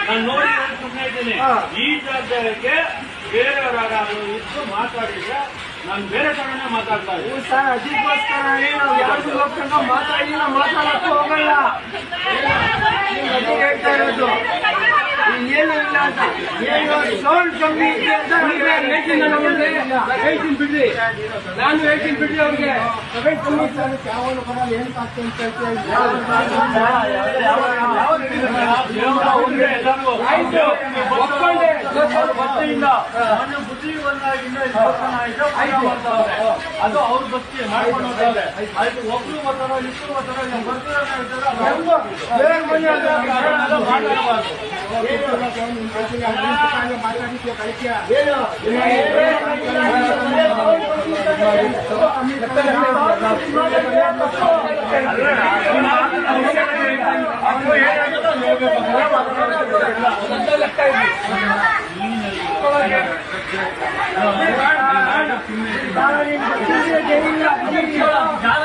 ನಾನು ನೋಡಿ ಸುಮ್ಮನೆ ಇದ್ದೀನಿ. ಈ ಜಾಗಕ್ಕೆ ಬೇರೆಯವರಾದ್ರು ಇದ್ದು ಮಾತಾಡಿದ್ರೆ ನಾನು ಬೇರೆ ಕಡೆನೇ ಮಾತಾಡ್ತಾ ಇದ್ದೀನಿ ಸರ್. ಅದಕ್ಕೋಸ್ಕರ ನಾವು ಯಾರಿಗೂ ಹೋಗ್ತಂಗ ಮಾತಾಡಿಲ್ಲ, ಮಾತಾಡಕ್ಕೂ ಹೋಗಲ್ಲ. ಅದಕ್ಕೆ ಹೇಳ್ತಾ ಇರೋದು ಏನು ಇಲ್ಲ ಅಂತ. ಏನು ಸೌಂಡ್ ಕಮ್ಮಿ ಇದೆ ಅಂತ ಹೇಳ್ತೀನಿ ಬಿಡ್ರಿ, ನಾನು ಹೇಳ್ತೀನಿ ಬಿಡ್ರಿ ಅವ್ರಿಗೆ. ಯಾವಾಗ ಬರಲ್ಲ ಏನ್ ಆಗ್ತದೆ ಅಂತ ಅದು ಅವ್ರ ಭಕ್ತಿ ಮಾಡ್ಕೊಂಡು ಹೋಗ್ತಾರೆ. ಆಯ್ತು, ಒಬ್ರು ಬರ್ತಾರೋ ಇಬ್ರು ಬರ್ತಾರೋ ಜಾಗ